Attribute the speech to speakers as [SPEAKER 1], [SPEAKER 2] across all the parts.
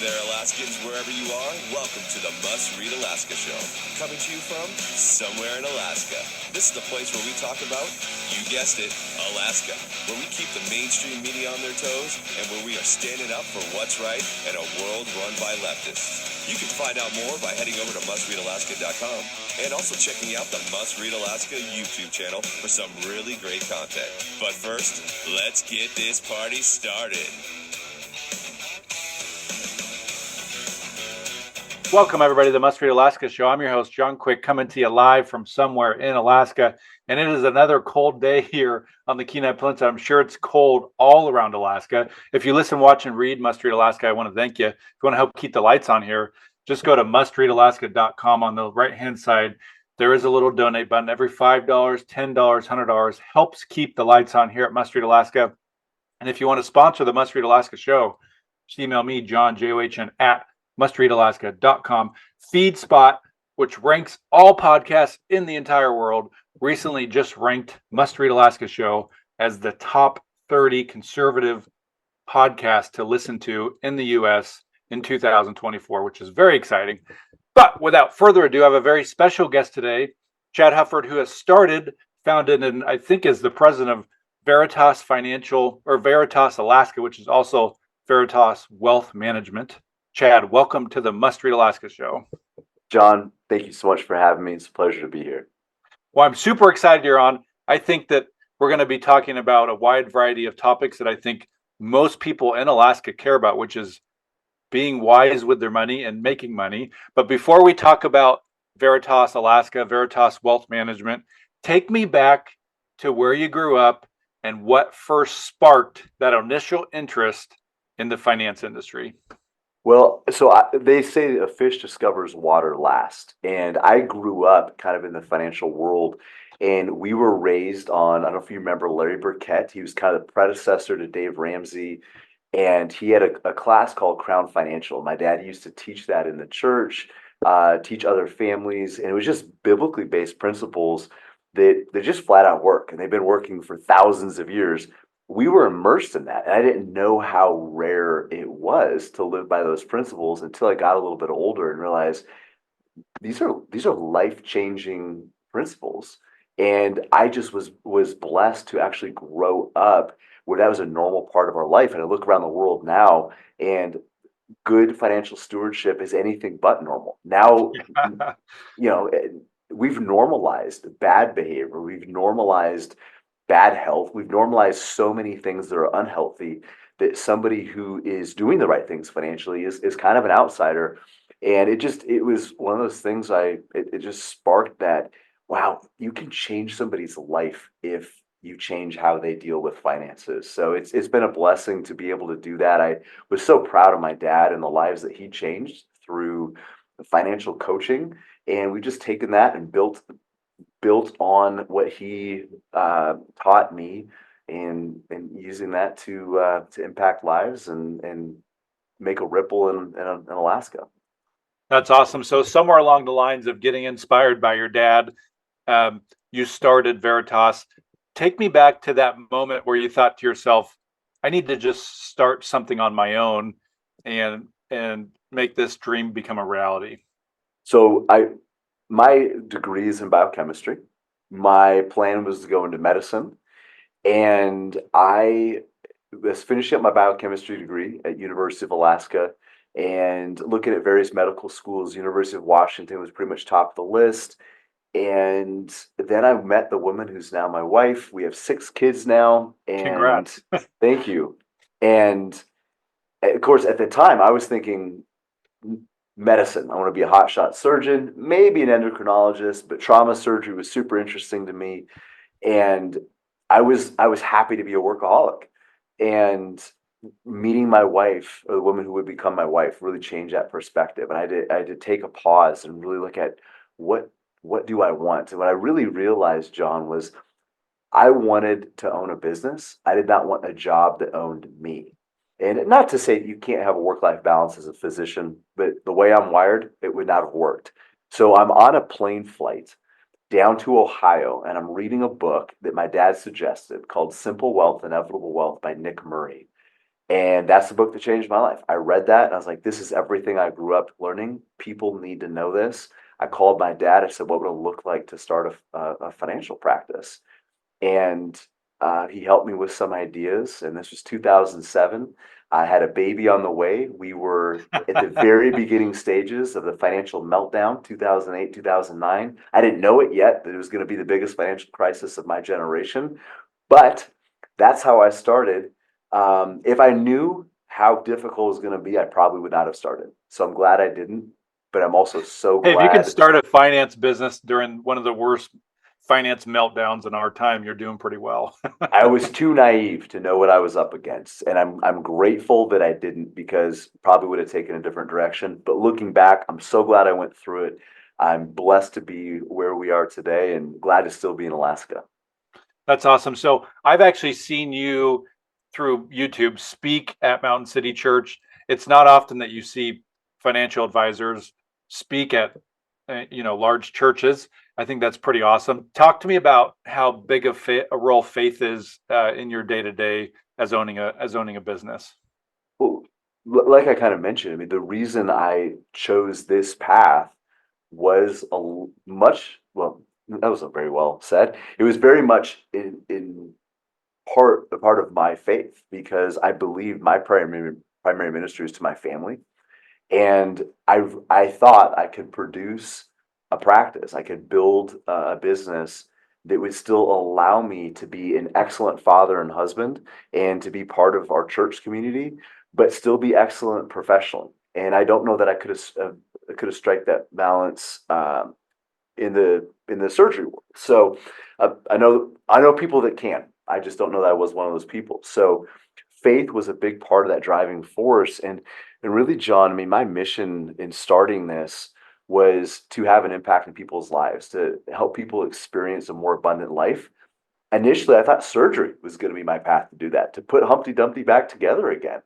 [SPEAKER 1] there, Alaskans, wherever you are. Welcome to the Must Read Alaska Show. Coming to you from somewhere in Alaska. This is the place where we talk about, you guessed it, Alaska. Where we keep the mainstream media on their toes and where we are standing up for what's right in a world run by leftists. You can find out more by heading over to mustreadalaska.com and also checking out the Must Read Alaska YouTube channel for some really great content. But first, let's get this party started.
[SPEAKER 2] Welcome, everybody, to the Must Read Alaska Show. I'm your host, John Quick, coming to you live from somewhere in Alaska. And it is another cold day here on the Kenai Peninsula. I'm sure it's cold all around Alaska. If you listen, watch, and read Must Read Alaska, I want to thank you. If you want to help keep the lights on here, just go to mustreadalaska.com. On the right-hand side, there is a little donate button. Every $5, $10, $100 helps keep the lights on here at Must Read Alaska. And if you want to sponsor the Must Read Alaska Show, just email me, John, J-O-H-N, at mustreadalaska.com. FeedSpot, which ranks all podcasts in the entire world, recently just ranked Must Read Alaska Show as the top 30 conservative podcast to listen to in the U.S. in 2024, which is very exciting. But without further ado, I have a very special guest today, Chad Hufford, who has founded, and I think is the president of Veritas Veritas Alaska, which is also Veritas Wealth Management. Chad, welcome to the Must Read Alaska Show.
[SPEAKER 3] John, thank you so much for having me. It's a pleasure to be here.
[SPEAKER 2] Well, I'm super excited you're on. I think that we're going to be talking about a wide variety of topics that I think most people in Alaska care about, which is being wise with their money and making money. But before we talk about Veritas Alaska, Veritas Wealth Management, take me back to where you grew up and what first sparked that initial interest in the finance industry.
[SPEAKER 3] Well, they say a fish discovers water last. And I grew up kind of in the financial world, and we were raised on, I don't know if you remember Larry Burkett. He was kind of the predecessor to Dave Ramsey, and he had a class called Crown Financial. My dad used to teach that in the church, teach other families, and it was just biblically based principles that just flat out work, and they've been working for thousands of years. We were immersed in that, and I didn't know how rare it was to live by those principles until I got a little bit older and realized these are life-changing principles. And I just was blessed to actually grow up where that was a normal part of our life. And I look around the world now, and good financial stewardship is anything but normal. Now, we've normalized bad behavior. We've normalized bad health. We've normalized so many things that are unhealthy that somebody who is doing the right things financially is kind of an outsider. And it was one of those things it just sparked that, wow, you can change somebody's life if you change how they deal with finances. So it's been a blessing to be able to do that. I was so proud of my dad and the lives that he changed through financial coaching. And we've just taken that and built on what he taught me, and using that to impact lives and make a ripple in Alaska.
[SPEAKER 2] That's awesome. So somewhere along the lines of getting inspired by your dad, you started Veritas. Take me back to that moment where you thought to yourself, I need to just start something on my own and make this dream become a reality.
[SPEAKER 3] So my degree is in biochemistry. My plan was to go into medicine, and I was finishing up my biochemistry degree at University of Alaska and looking at various medical schools. University of Washington was pretty much top of the list. And then I met the woman who's now my wife. We have 6 kids now. And
[SPEAKER 2] congrats.
[SPEAKER 3] Thank you. And of course, at the time, I was thinking medicine. I want to be a hotshot surgeon, maybe an endocrinologist, but trauma surgery was super interesting to me. And I was happy to be a workaholic. And meeting my wife, or the woman who would become my wife, really changed that perspective. And I had to take a pause and really look at what do I want? And what I really realized, John, was I wanted to own a business. I did not want a job that owned me. And not to say you can't have a work-life balance as a physician, but the way I'm wired, it would not have worked. So I'm on a plane flight down to Ohio, and I'm reading a book that my dad suggested called Simple Wealth, Inevitable Wealth by Nick Murray. And that's the book that changed my life. I read that and I was like, this is everything I grew up learning. People need to know this. I called my dad. I said, what would it look like to start a financial practice? And he helped me with some ideas. And this was 2007. I had a baby on the way. We were at the very beginning stages of the financial meltdown, 2008, 2009. I didn't know it yet, that it was going to be the biggest financial crisis of my generation. But that's how I started. If I knew how difficult it was going to be, I probably would not have started. So I'm glad I didn't. But I'm also so
[SPEAKER 2] Hey, if you can
[SPEAKER 3] glad.
[SPEAKER 2] start a finance business during one of the worst finance meltdowns in our time, you're doing pretty well.
[SPEAKER 3] I was too naive to know what I was up against, and I'm grateful that I didn't, because probably would have taken a different direction. But looking back, I'm so glad I went through it. I'm blessed to be where we are today, and glad to still be in Alaska.
[SPEAKER 2] That's awesome. So I've actually seen you through YouTube speak at Mountain City Church. It's not often that you see financial advisors speak at large churches. I think that's pretty awesome. Talk to me about how big a role faith is in your day to day as owning a business.
[SPEAKER 3] Well, like I kind of mentioned, I mean, the reason I chose this path was well, that was a very well said. It was very much in a part of my faith, because I believe my primary ministry is to my family. And I thought I could produce a practice. I could build a business that would still allow me to be an excellent father and husband, and to be part of our church community, but still be excellent professionally. And I don't know that I could have strike that balance in the surgery world. So I know people that can. I just don't know that I was one of those people. So faith was a big part of that driving force. And really, John, I mean, my mission in starting this was to have an impact in people's lives, to help people experience a more abundant life. Initially, I thought surgery was going to be my path to do that, to put Humpty Dumpty back together again.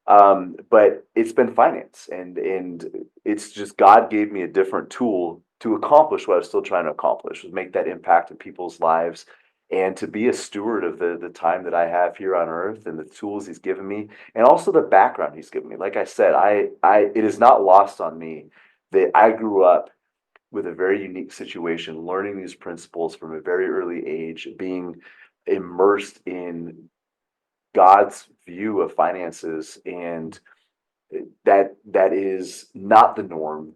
[SPEAKER 3] But it's been finance, and it's just God gave me a different tool to accomplish what I was still trying to accomplish, was make that impact in people's lives, and to be a steward of the time that I have here on earth, and the tools He's given me, and also the background He's given me. Like I said, it is not lost on me that I grew up with a very unique situation, learning these principles from a very early age, being immersed in God's view of finances, and that is not the norm.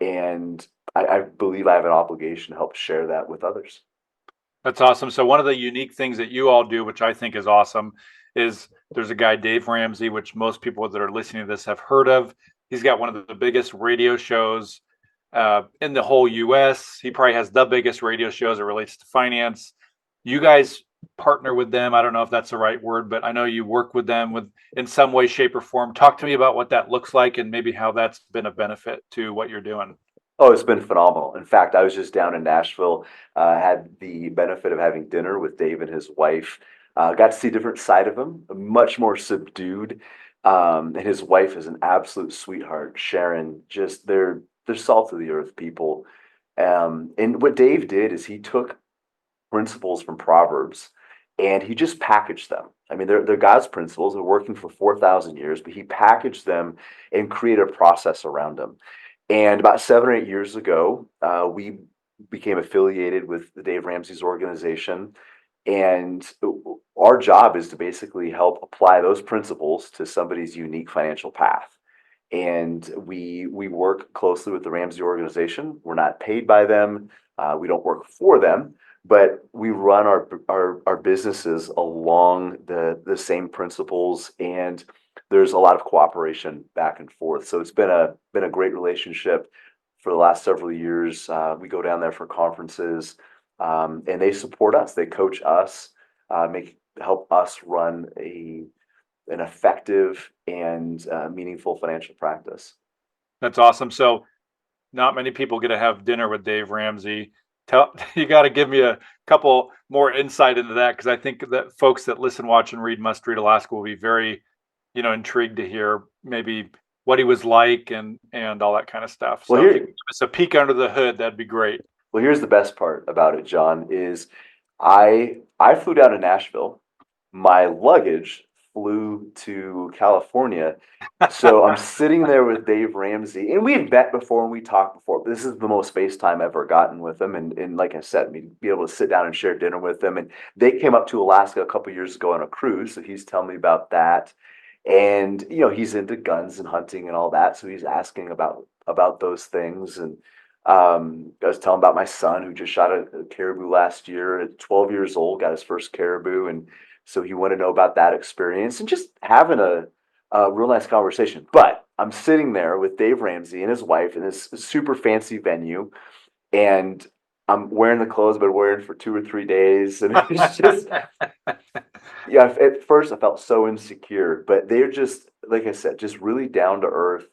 [SPEAKER 3] And I believe I have an obligation to help share that with others.
[SPEAKER 2] That's awesome. So one of the unique things that you all do, which I think is awesome, is there's a guy, Dave Ramsey, which most people that are listening to this have heard of. He's got one of the biggest radio shows in the whole US. He probably has the biggest radio show as it relates to finance. You guys partner with them. I don't know if that's the right word, but I know you work with them in some way, shape, or form. Talk to me about what that looks like, and maybe how that's been a benefit to what you're doing.
[SPEAKER 3] Oh, it's been phenomenal. In fact, I was just down in Nashville, had the benefit of having dinner with Dave and his wife. Got to see a different side of him, much more subdued. And his wife is an absolute sweetheart, Sharon. Just they're salt of the earth people. And what Dave did is he took principles from Proverbs and he just packaged them. I mean, they're God's principles. They're working for 4,000 years, but he packaged them and created a process around them. And about 7 or 8 years ago, we became affiliated with the Dave Ramsey's organization. And our job is to basically help apply those principles to somebody's unique financial path. And we work closely with the Ramsey organization. We're not paid by them. We don't work for them, but we run our businesses along the same principles, and there's a lot of cooperation back and forth. So it's been a great relationship for the last several years. We go down there for conferences, and they support us. They coach us, help us run an effective and meaningful financial practice.
[SPEAKER 2] That's awesome. So not many people get to have dinner with Dave Ramsey. You got to give me a couple more insight into that, because I think that folks that listen, watch, and read Must Read Alaska will be very, intrigued to hear maybe what he was like and all that kind of stuff. So if you could give us a peek under the hood, that'd be great.
[SPEAKER 3] Well, here's the best part about it, John, is I flew down to Nashville. My luggage flew to California. So I'm sitting there with Dave Ramsey, and we had met before and we talked before, but this is the most FaceTime I've ever gotten with him. And like I said, be able to sit down and share dinner with them. And they came up to Alaska a couple years ago on a cruise, so he's telling me about that. And he's into guns and hunting and all that, so he's asking about those things. And I was telling about my son who just shot a caribou last year at 12 years old, got his first caribou, and so he wanted to know about that experience and just having a real nice conversation. But I'm sitting there with Dave Ramsey and his wife in this super fancy venue, and I'm wearing the clothes I've been wearing for 2 or 3 days, and it's just yeah. At first, I felt so insecure, but they're just like I said, just really down to earth.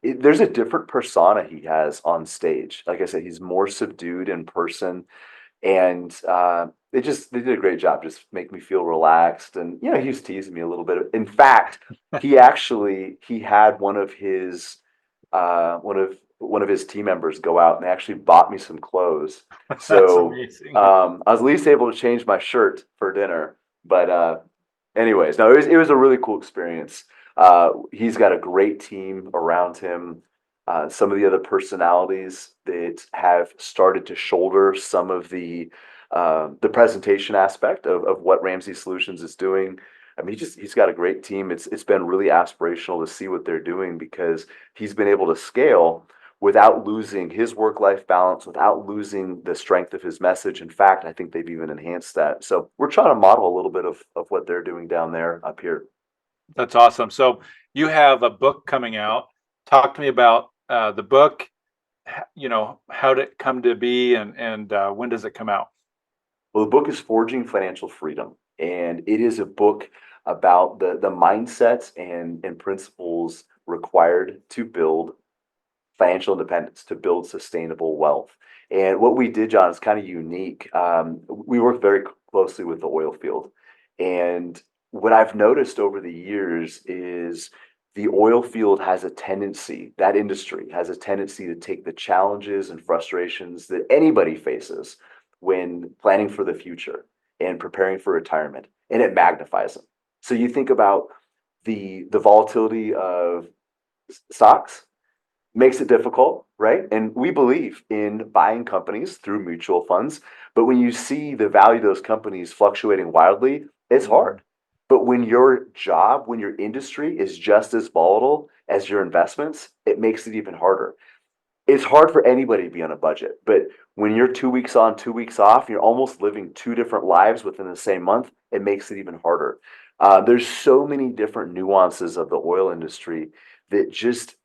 [SPEAKER 3] There's a different persona he has on stage. Like I said, he's more subdued in person, and they did a great job, just make me feel relaxed. And he was teasing me a little bit. In fact, he had one of his team members go out and they actually bought me some clothes.
[SPEAKER 2] That's
[SPEAKER 3] So
[SPEAKER 2] amazing.
[SPEAKER 3] I was at least able to change my shirt for dinner. But anyways, no, it was a really cool experience. He's got a great team around him. Some of the other personalities that have started to shoulder some of the presentation aspect of what Ramsey Solutions is doing. I mean, he's got a great team. It's been really aspirational to see what they're doing because he's been able to scale without losing his work-life balance, without losing the strength of his message. In fact, I think they've even enhanced that. So we're trying to model a little bit of what they're doing down there up here.
[SPEAKER 2] That's awesome. So you have a book coming out. Talk to me about the book. How did it come to be, and when does it come out?
[SPEAKER 3] Well, the book is Forging Financial Freedom, and it is a book about the mindsets and principles required to build financial independence, to build sustainable wealth. And what we did, John, is kind of unique. We work very closely with the oil field. And what I've noticed over the years is the oil field has a tendency, that industry has a tendency to take the challenges and frustrations that anybody faces when planning for the future and preparing for retirement, and it magnifies them. So you think about the volatility of stocks, makes it difficult, right? And we believe in buying companies through mutual funds, but when you see the value of those companies fluctuating wildly, it's hard. But when your industry is just as volatile as your investments, it makes it even harder. It's hard for anybody to be on a budget, but when you're 2 weeks on, 2 weeks off, you're almost living two different lives within the same month. It makes it even harder. There's so many different nuances of the oil industry that just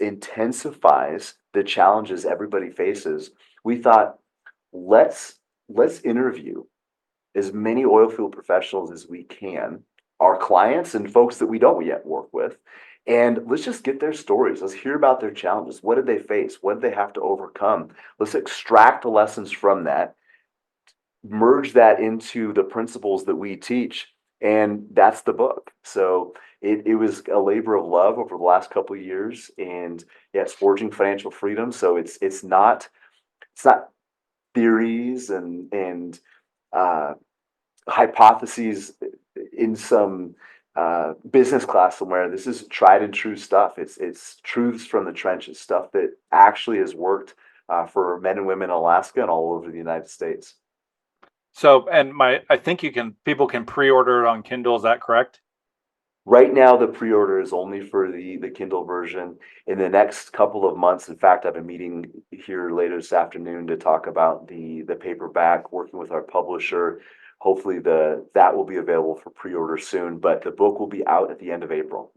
[SPEAKER 3] intensifies the challenges everybody faces. We thought, let's interview as many oil field professionals as we can, our clients and folks that we don't yet work with, and let's just get their stories. Let's hear about their challenges. What did they face? What did they have to overcome? Let's extract the lessons from that, merge that into the principles that we teach, and that's the book. So it was a labor of love over the last couple of years, and yeah, it's Forging Financial Freedom. So it's not theories and uh, hypotheses in some business class somewhere. This is tried and true stuff. It's truths from the trenches, stuff that actually has worked for men and women in Alaska and all over the United States.
[SPEAKER 2] So, and I think people can pre-order it on Kindle. Is that correct?
[SPEAKER 3] Right now, the pre-order is only for the Kindle version. In the next couple of months, in fact, I have a meeting here later this afternoon to talk about the paperback, working with our publisher. Hopefully that will be available for pre-order soon, but the book will be out at the end of April.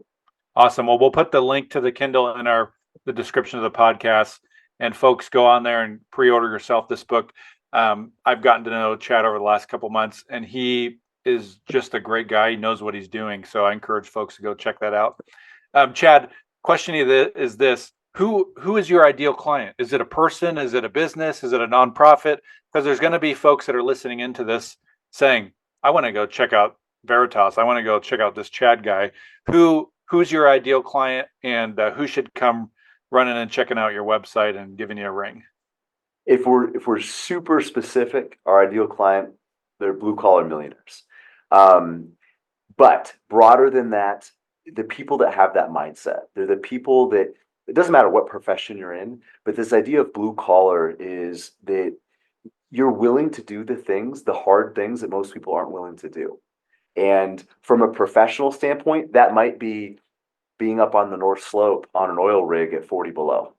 [SPEAKER 2] Awesome. Well, we'll put the link to the Kindle in the description of the podcast, and folks, go on there and pre-order yourself this book. I've gotten to know Chad over the last couple months, and he is just a great guy. He knows what he's doing. So I encourage folks to go check that out. Chad, question is this: who is your ideal client? Is it a person? Is it a business? Is it a nonprofit? Because there's going to be folks that are listening into this saying, I want to go check out Veritas. I want to go check out this Chad guy. Who's your ideal client, and who should come running and checking out your website and giving you a ring?
[SPEAKER 3] If we're super specific, our ideal client, they're blue collar millionaires. But broader than that, the people that have that mindset, they're the people that it doesn't matter what profession you're in, but this idea of blue collar is that you're willing to do the things, the hard things that most people aren't willing to do. And from a professional standpoint, that might be being up on the North Slope on an oil rig at 40 below.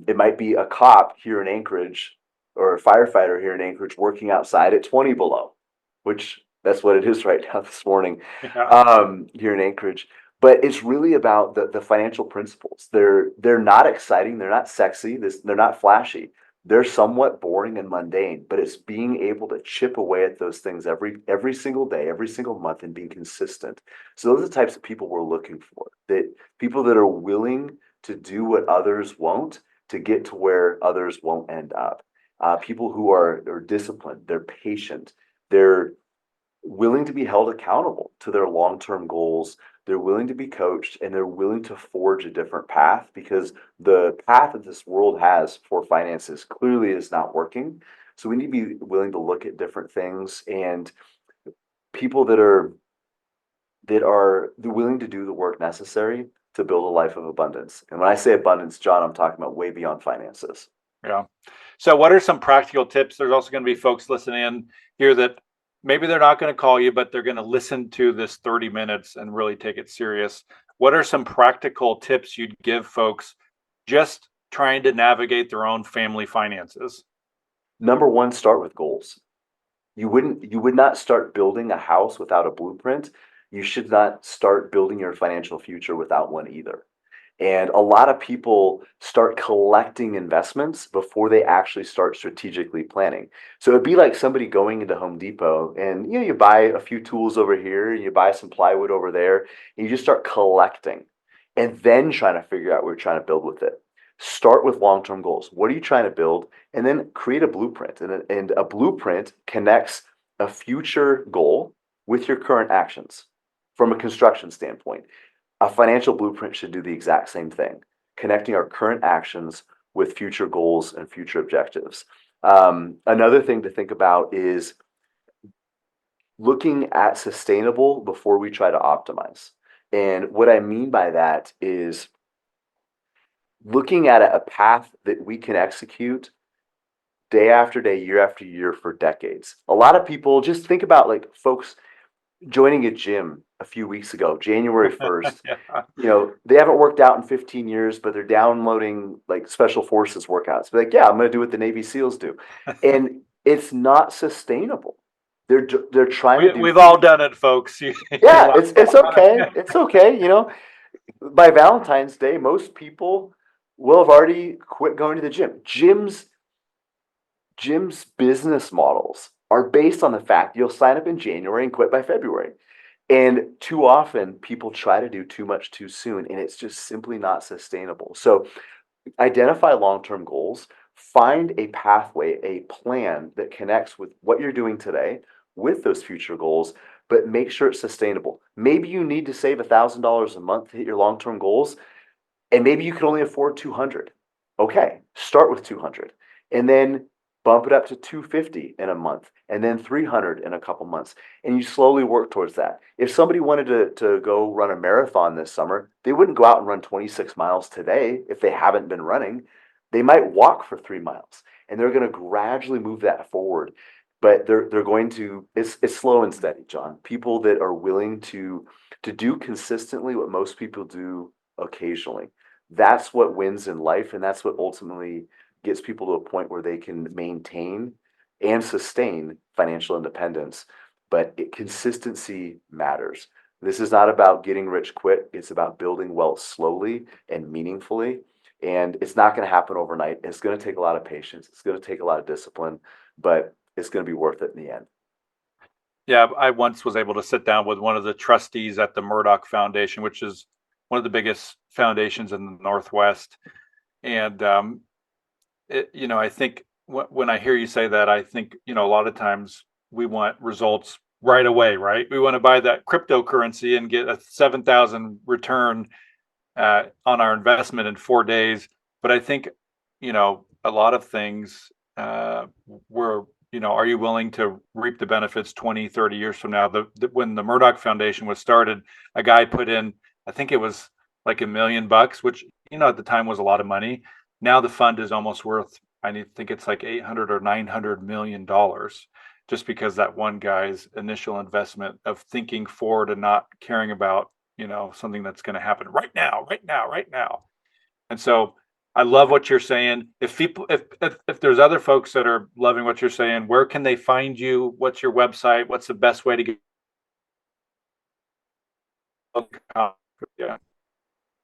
[SPEAKER 3] It might be a cop here in Anchorage or a firefighter here in Anchorage working outside at 20 below, which that's what it is right now this morning
[SPEAKER 2] Yeah.
[SPEAKER 3] here in Anchorage. But it's really about the financial principles. They're not exciting, they're not sexy, they're not flashy. They're somewhat boring and mundane, but it's being able to chip away at those things every single day, every single month, and being consistent. So those are the types of people we're looking for. That people that are willing to do what others won't to get to where others won't end up. People who are disciplined, they're patient, they're willing to be held accountable to their long-term goals. They're willing to be coached and they're willing to forge a different path because the path that this world has for finances clearly is not working. So we need to be willing to look at different things and people that are willing to do the work necessary to build a life of abundance. And when I say abundance, John, I'm talking about way beyond finances.
[SPEAKER 2] Yeah. So what are some practical tips? There's also going to be folks listening in here that maybe they're not going to call you, but they're going to listen to this 30 minutes and really take it serious. What are some practical tips you'd give folks just trying to navigate their own family finances?
[SPEAKER 3] Number one, start with goals. You would not start building a house without a blueprint. You should not start building your financial future without one either. And a lot of people start collecting investments before they actually start strategically planning. So it'd be like somebody going into Home Depot and you buy a few tools over here, you buy some plywood over there, and you just start collecting and then trying to figure out what you're trying to build with it. Start with long-term goals. What are you trying to build? And then create a blueprint. And a blueprint connects a future goal with your current actions from a construction standpoint. A financial blueprint should do the exact same thing, connecting our current actions with future goals and future objectives. Another thing to think about is looking at sustainable before we try to optimize. And what I mean by that is looking at a path that we can execute day after day, year after year for decades. A lot of people just think about like folks joining a gym a few weeks ago, January 1st.
[SPEAKER 2] Yeah.
[SPEAKER 3] They haven't worked out in 15 years, but they're downloading like special forces workouts. Be like, yeah, I'm going to do what the Navy SEALs do. And it's not sustainable. They're trying to do
[SPEAKER 2] We've all done it, folks. You
[SPEAKER 3] yeah,
[SPEAKER 2] laugh.
[SPEAKER 3] it's okay. It's okay. By Valentine's Day, most people will have already quit going to the gym. Gyms business models are based on the fact you'll sign up in January and quit by February. And too often people try to do too much too soon, and it's just simply not sustainable. So identify long-term goals, find a pathway, a plan that connects with what you're doing today with those future goals, but make sure it's sustainable. Maybe you need to save $1,000 a month to hit your long-term goals, and maybe you can only afford 200. Okay, start with 200 and then bump it up to 250 in a month and then 300 in a couple months. And you slowly work towards that. If somebody wanted to go run a marathon this summer, they wouldn't go out and run 26 miles today if they haven't been running. They might walk for 3 miles and they're going to gradually move that forward. But they're going to, it's slow and steady, John. People that are willing to do consistently what most people do occasionally. That's what wins in life, and that's what ultimately gets people to a point where they can maintain and sustain financial independence. But consistency matters. This is not about getting rich quick. It's about building wealth slowly and meaningfully. And it's not going to happen overnight. It's going to take a lot of patience. It's going to take a lot of discipline, but it's going to be worth it in the end.
[SPEAKER 2] Yeah, I once was able to sit down with one of the trustees at the Murdoch Foundation, which is one of the biggest foundations in the Northwest. And I think when I hear you say that, I think a lot of times we want results right away, right? We want to buy that cryptocurrency and get a 7,000 return on our investment in 4 days. But I think a lot of things we're are you willing to reap the benefits 20, 30 years from now? When the Murdoch Foundation was started, a guy put in, I think it was like $1 million, which, at the time was a lot of money. Now the fund is almost worth, I think it's like 800 or $900 million, just because that one guy's initial investment of thinking forward and not caring about, something that's going to happen right now. And so I love what you're saying. If there's other folks that are loving what you're saying, where can they find you? What's your website? What's the best way to get? Yeah.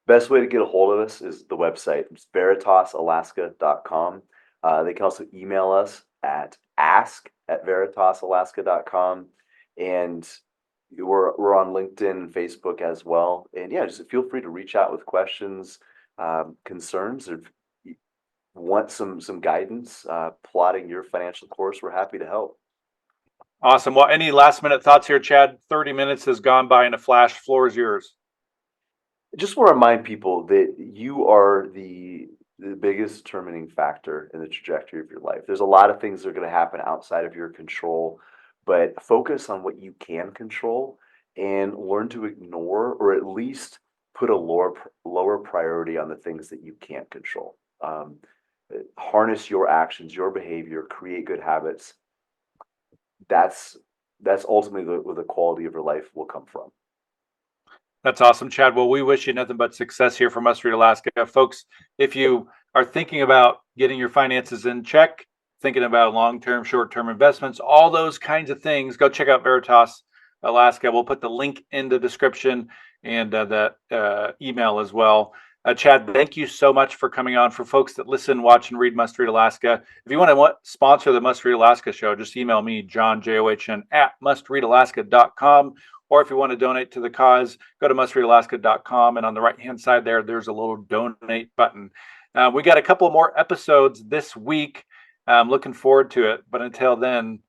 [SPEAKER 3] Best way to get a hold of us is the website. It's veritasalaska.com. They can also email us at ask@veritasalaska.com. And we're on LinkedIn and Facebook as well. And yeah, just feel free to reach out with questions, concerns, or if you want some guidance, plotting your financial course. We're happy to help.
[SPEAKER 2] Awesome. Well, any last minute thoughts here, Chad? 30 minutes has gone by in a flash. Floor is yours.
[SPEAKER 3] Just want to remind people that you are the biggest determining factor in the trajectory of your life. There's a lot of things that are going to happen outside of your control, but focus on what you can control and learn to ignore, or at least put a lower priority on the things that you can't control. Harness your actions, your behavior, create good habits. That's ultimately where the quality of your life will come from.
[SPEAKER 2] That's awesome, Chad. Well, we wish you nothing but success here from Must Read Alaska. Folks, if you are thinking about getting your finances in check, thinking about long-term, short-term investments, all those kinds of things, go check out Veritas Alaska. We'll put the link in the description and that email as well. Chad, thank you so much for coming on. For folks that listen, watch, and read Must Read Alaska, if you want to sponsor the Must Read Alaska show, just email me, John, JOHN, at mustreadalaska.com. Or if you want to donate to the cause, go to mustreadalaska.com. And on the right-hand side there's a little donate button. We got a couple more episodes this week. I'm looking forward to it. But until then,